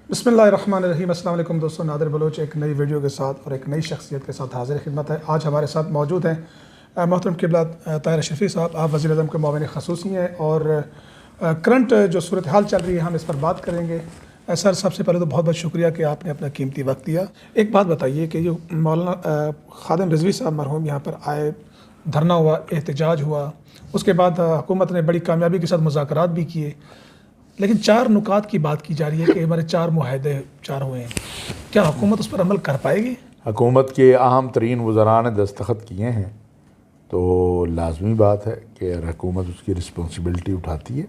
بسم اللہ الرحمن الرحیم۔ السلام علیکم دوستوں، نادر بلوچ ایک نئی ویڈیو کے ساتھ اور ایک نئی شخصیت کے ساتھ حاضر خدمت ہے۔ آج ہمارے ساتھ موجود ہیں محترم قبلہ طاہر اشرفی صاحب۔ آپ وزیر اعظم کے معاون خصوصی ہیں اور کرنٹ جو صورتحال چل رہی ہے ہم اس پر بات کریں گے۔ سر، سب سے پہلے تو بہت بہت شکریہ کہ آپ نے اپنا قیمتی وقت دیا۔ ایک بات بتائیے کہ جو مولانا خادم رضوی صاحب مرحوم یہاں پر آئے، دھرنا ہوا، احتجاج ہوا، اس کے بعد حکومت نے بڑی کامیابی کے ساتھ مذاکرات بھی کیے، لیکن 4 نکات کی بات کی جا رہی ہے کہ ہمارے 4 معاہدے ہوئے ہیں۔ کیا حکومت اس پر عمل کر پائے گی؟ حکومت کے اہم ترین وزراء نے دستخط کیے ہیں، تو لازمی بات ہے کہ حکومت اس کی رسپانسبلٹی اٹھاتی ہے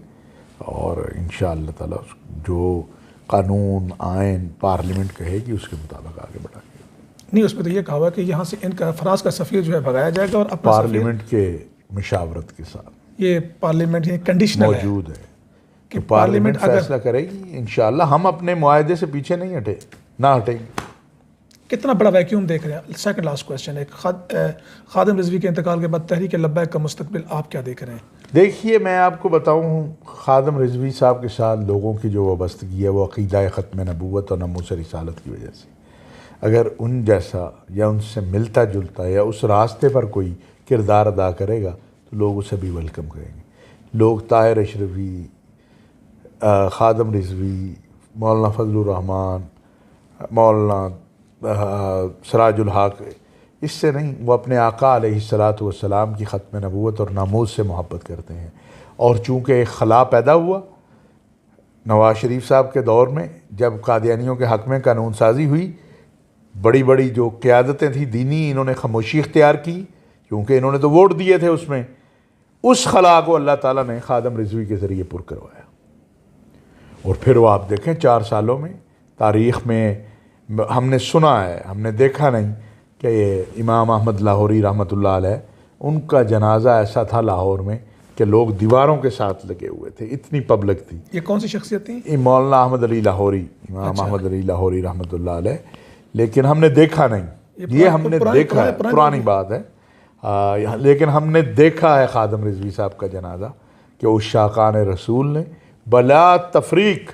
اور انشاءاللہ تعالی جو قانون آئین پارلیمنٹ کہے گی اس کے مطابق آگے بڑھائے گی۔ نہیں، اس پہ تو یہ کہا ہوا کہ یہاں سے ان کا فرانس کا سفیر جو ہے بھگایا جائے گا اور اپنا پارلیمنٹ کے مشاورت کے ساتھ یہ پارلیمنٹ یہ کنڈیشنل موجود ہے کہ پارلیمنٹ فیصلہ کرے گی۔ انشاءاللہ ہم اپنے معاہدے سے پیچھے نہیں ہٹے، نہ ہٹیں گے۔ کتنا بڑا ویکیوم دیکھ رہے ہیں؟ سیکنڈ لاسٹ کویسچن ہے، خادم رضوی کے انتقال کے بعد تحریک لبیک کا مستقبل آپ کیا دیکھ رہے ہیں؟ دیکھیے، میں آپ کو بتاؤں، خادم رضوی صاحب کے ساتھ لوگوں کی جو وابستگی ہے وہ عقیدہ ختم نبوت اور ناموس رسالت کی وجہ سے۔ اگر ان جیسا یا ان سے ملتا جلتا یا اس راستے پر کوئی کردار ادا کرے گا تو لوگ اسے بھی ویلکم کریں گے۔ لوگ طاہر اشرفی، خادم رضوی، مولانا فضل الرحمان، مولانا سراج الحق، اس سے نہیں، وہ اپنے آقا علیہ الصلاۃ والسلام کی ختم نبوت اور ناموس سے محبت کرتے ہیں۔ اور چونکہ ایک خلا پیدا ہوا نواز شریف صاحب کے دور میں، جب قادیانیوں کے حق میں قانون سازی ہوئی، بڑی بڑی جو قیادتیں تھیں دینی، انہوں نے خاموشی اختیار کی کیونکہ انہوں نے تو ووٹ دیے تھے اس میں۔ اس خلا کو اللہ تعالیٰ نے خادم رضوی کے ذریعے پر کروایا، اور پھر وہ آپ دیکھیں 4 سالوں میں تاریخ میں ہم نے سنا ہے، ہم نے دیکھا نہیں کہ امام احمد لاہوری رحمۃ اللہ علیہ، ان کا جنازہ ایسا تھا لاہور میں کہ لوگ دیواروں کے ساتھ لگے ہوئے تھے، اتنی پبلک تھی۔ یہ کون سی شخصیت تھی؟ مولانا احمد علی لاہوری، امام احمد علی لاہوری رحمۃ اللہ علیہ۔ لیکن ہم نے دیکھا نہیں، یہ ہم نے دیکھا ہے، پرانی بات ہے، لیکن ہم نے دیکھا ہے خادم رضوی صاحب کا جنازہ کہ اس شاقان رسول نے بلا تفریق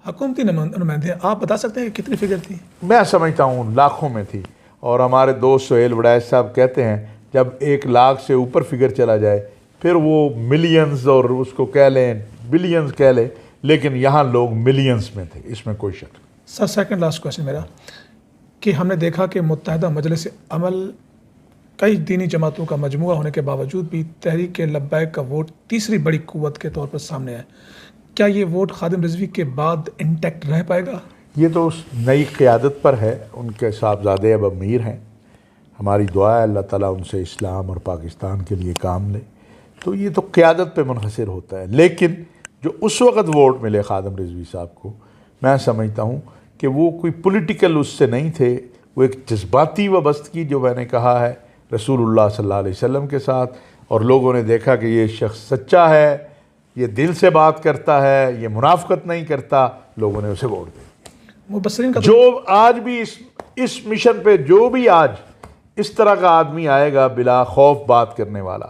حکومتی نمائندے آپ بتا سکتے ہیں کہ کتنی فگر تھی؟ میں سمجھتا ہوں لاکھوں میں تھی، اور ہمارے دوست سہیل وڑائچ صاحب کہتے ہیں جب 1 لاکھ سے اوپر فگر چلا جائے پھر وہ ملینز اور اس کو کہہ لیں بلینز کہہ لیں، لیکن یہاں لوگ ملینز میں تھے، اس میں کوئی شک نہیں۔ سر، سیکنڈ لاسٹ کویسچن میرا، کہ ہم نے دیکھا کہ متحدہ مجلس عمل کئی دینی جماعتوں کا مجموعہ ہونے کے باوجود بھی تحریک لبیک کا ووٹ تیسری بڑی قوت کے طور پر سامنے ہے۔ کیا یہ ووٹ خادم رضوی کے بعد انٹیکٹ رہ پائے گا؟ یہ تو اس نئی قیادت پر ہے، ان کے صاحبزادے اب امیر ہیں، ہماری دعا ہے اللہ تعالیٰ ان سے اسلام اور پاکستان کے لیے کام لے، تو یہ تو قیادت پہ منحصر ہوتا ہے۔ لیکن جو اس وقت ووٹ ملے خادم رضوی صاحب کو، میں سمجھتا ہوں کہ وہ کوئی پولیٹیکل اس سے نہیں تھے، وہ ایک جذباتی وابستگی، جو میں نے کہا ہے، رسول اللہ صلی اللہ علیہ وسلم کے ساتھ، اور لوگوں نے دیکھا کہ یہ شخص سچا ہے، یہ دل سے بات کرتا ہے، یہ منافقت نہیں کرتا، لوگوں نے اسے ووٹ دیا۔ مبصرین کا جو آج بھی اس مشن پہ جو بھی آج اس طرح کا آدمی آئے گا بلا خوف بات کرنے والا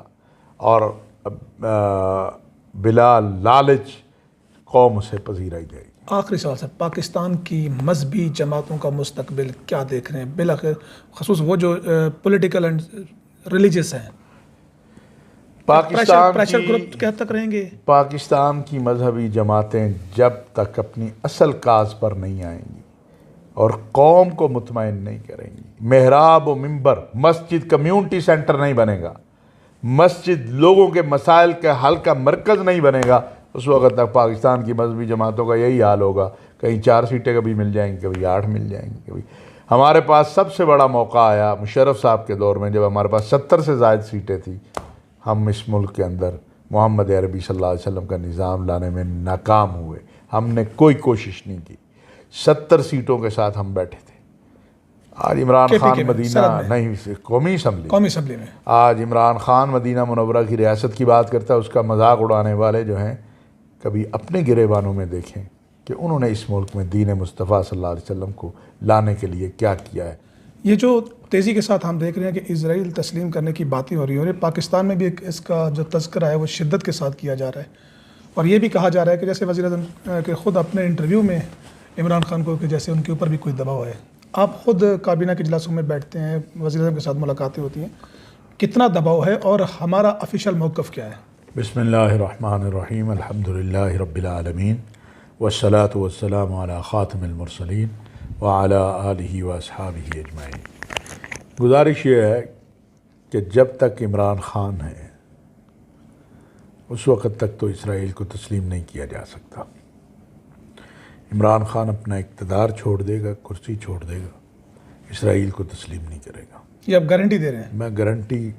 اور بلا لالچ، قوم اسے پذیرائی دے گی۔ آخری سوال سر، پاکستان کی مذہبی جماعتوں کا مستقبل کیا دیکھ رہے ہیں؟ بالآخر خصوص وہ جو پولیٹیکل اینڈ ریلیجیس ہیں، پریشر گروپ کیا تک رہیں گے؟ پاکستان کی مذہبی جماعتیں جب تک اپنی اصل کاز پر نہیں آئیں گی اور قوم کو مطمئن نہیں کریں گی، محراب و منبر، مسجد کمیونٹی سینٹر نہیں بنے گا، مسجد لوگوں کے مسائل کے حل کا مرکز نہیں بنے گا، اس وقت تک پاکستان کی مذہبی جماعتوں کا یہی حال ہوگا، کہیں 4 سیٹیں کبھی مل جائیں گی، کبھی 8 مل جائیں گی، کبھی۔ ہمارے پاس سب سے بڑا موقع آیا مشرف صاحب کے دور میں، جب ہمارے پاس 70 سے زائد سیٹیں تھیں، ہم اس ملک کے اندر محمد عربی صلی اللہ علیہ وسلم کا نظام لانے میں ناکام ہوئے، ہم نے کوئی کوشش نہیں کی، 70 سیٹوں کے ساتھ ہم بیٹھے تھے۔ آج عمران خان مدینہ نہیں، قومی اسمبلی میں آج عمران خان مدینہ منورہ کی ریاست کی بات کرتا ہے، اس کا مذاق اڑانے والے جو ہیں، کبھی اپنے گریبانوں میں دیکھیں کہ انہوں نے اس ملک میں دین مصطفیٰ صلی اللہ علیہ وسلم کو لانے کے لیے کیا کیا ہے۔ یہ جو تیزی کے ساتھ ہم دیکھ رہے ہیں کہ اسرائیل تسلیم کرنے کی باتیں ہو رہی ہیں، اور پاکستان میں بھی اس کا جو تذکرہ ہے وہ شدت کے ساتھ کیا جا رہا ہے، اور یہ بھی کہا جا رہا ہے کہ جیسے وزیر اعظم کہ خود اپنے انٹرویو میں عمران خان کو کہ جیسے ان کے اوپر بھی کوئی دباؤ ہے. آپ خود کابینہ کے اجلاسوں میں بیٹھتے ہیں, وزیر اعظم کے ساتھ ملاقاتیں ہوتی ہیں, کتنا دباؤ ہے اور ہمارا آفیشیل موقف کیا ہے؟ بسم اللہ الرحمن الرحیم. الحمدللہ رب العالمین والصلاة والسلام علی خاتم المرسلین وعلی آلہ واصحابہ اجمعین. گزارش یہ ہے کہ جب تک عمران خان ہے اس وقت تک تو اسرائیل کو تسلیم نہیں کیا جا سکتا. عمران خان اپنا اقتدار چھوڑ دے گا, کرسی چھوڑ دے گا, اسرائیل کو تسلیم نہیں کرے گا. یہ آپ گارنٹی دے رہے ہیں؟ میں گارنٹی,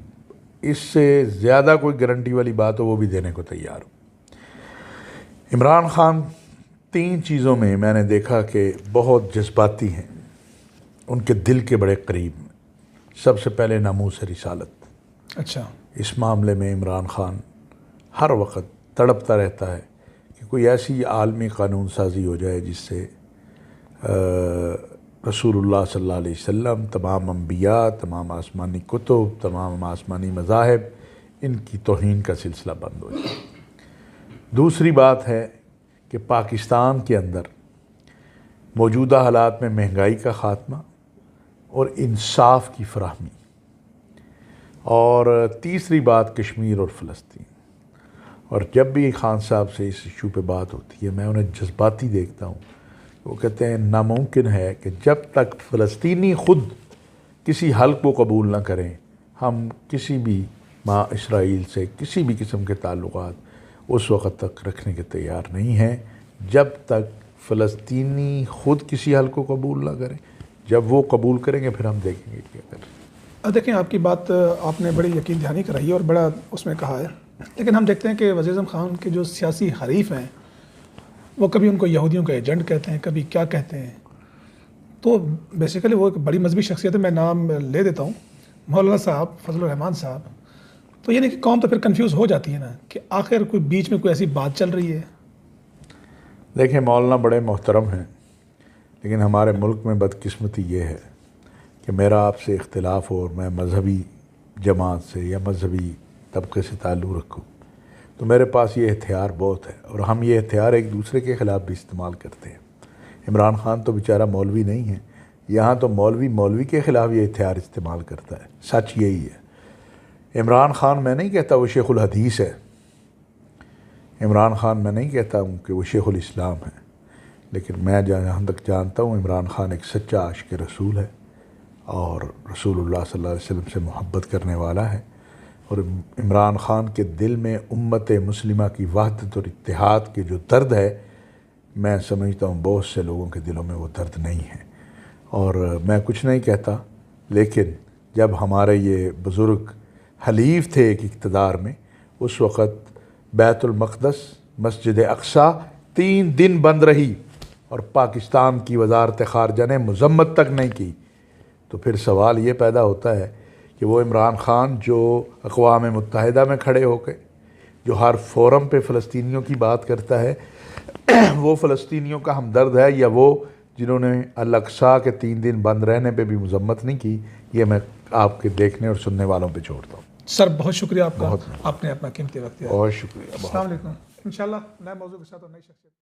اس سے زیادہ کوئی گارنٹی والی بات ہو وہ بھی دینے کو تیار ہوں. عمران خان 3 چیزوں میں نے دیکھا کہ بہت جذباتی ہیں, ان کے دل کے بڑے قریب ہیں. سب سے پہلے ناموس رسالت. اچھا. اس معاملے میں عمران خان ہر وقت تڑپتا رہتا ہے کہ کوئی ایسی عالمی قانون سازی ہو جائے جس سے رسول اللہ صلی اللہ علیہ وسلم, تمام انبیاء, تمام آسمانی کتب, تمام آسمانی مذاہب, ان کی توہین کا سلسلہ بند ہو جائے. دوسری بات ہے کہ پاکستان کے اندر موجودہ حالات میں مہنگائی کا خاتمہ اور انصاف کی فراہمی. اور تیسری بات کشمیر اور فلسطین. اور جب بھی خان صاحب سے اس ایشو پہ بات ہوتی ہے میں انہیں جذباتی دیکھتا ہوں. وہ کہتے ہیں ناممکن ہے کہ جب تک فلسطینی خود کسی حل کو قبول نہ کریں ہم کسی بھی اسرائیل سے کسی بھی قسم کے تعلقات اس وقت تک رکھنے کے تیار نہیں ہیں جب تک فلسطینی خود کسی حل کو قبول نہ کریں. جب وہ قبول کریں گے پھر ہم دیکھیں گے کیا کریں. دیکھیں آپ کی بات آپ نے بڑی یقین دہانی کرائی ہے اور بڑا اس میں کہا ہے, لیکن ہم دیکھتے ہیں کہ وزیر اعظم خان کے جو سیاسی حریف ہیں وہ کبھی ان کو یہودیوں کا ایجنٹ کہتے ہیں, کبھی کیا کہتے ہیں. تو بیسیکلی وہ ایک بڑی مذہبی شخصیت ہے, میں نام لے دیتا ہوں, مولانا صاحب فضل الرحمان صاحب. تو یعنی کہ قوم تو پھر کنفیوز ہو جاتی ہے نا کہ آخر کوئی بیچ میں کوئی ایسی بات چل رہی ہے. دیکھیں مولانا بڑے محترم ہیں, لیکن ہمارے ملک میں بدقسمتی یہ ہے کہ میرا آپ سے اختلاف ہو اور میں مذہبی جماعت سے یا مذہبی طبقے سے تعلق رکھوں تو میرے پاس یہ ہتھیار بہت ہے اور ہم یہ ہتھیار ایک دوسرے کے خلاف بھی استعمال کرتے ہیں. عمران خان تو بیچارہ مولوی نہیں ہے, یہاں تو مولوی کے خلاف یہ ہتھیار استعمال کرتا ہے. سچ یہی ہے. عمران خان میں نہیں کہتا وہ شیخ الحدیث ہے, عمران خان میں نہیں کہتا ہوں کہ وہ شیخ الاسلام ہے, لیکن میں جہاں تک جانتا ہوں عمران خان ایک سچا عاشق رسول ہے اور رسول اللہ صلی اللہ علیہ وسلم سے محبت کرنے والا ہے. اور عمران خان کے دل میں امت مسلمہ کی وحدت اور اتحاد کے جو درد ہے میں سمجھتا ہوں بہت سے لوگوں کے دلوں میں وہ درد نہیں ہے. اور میں کچھ نہیں کہتا, لیکن جب ہمارے یہ بزرگ حلیف تھے ایک اقتدار میں اس وقت بیت المقدس, مسجد اقصیٰ 3 دن بند رہی اور پاکستان کی وزارت خارجہ نے مذمت تک نہیں کی. تو پھر سوال یہ پیدا ہوتا ہے کہ وہ عمران خان جو اقوام متحدہ میں کھڑے ہو کے جو ہر فورم پہ فلسطینیوں کی بات کرتا ہے وہ فلسطینیوں کا ہمدرد ہے یا وہ جنہوں نے الاقصیٰ کے 3 دن بند رہنے پہ بھی مذمت نہیں کی. یہ میں آپ کے دیکھنے اور سننے والوں پہ چھوڑتا ہوں. سر بہت شکریہ آپ کا, آپ نے اپنا قیمتی وقت دیا. بہت شکریہ. السلام علیکم. انشاءاللہ نئے موضوع کے ساتھ اور نئی شخصیت.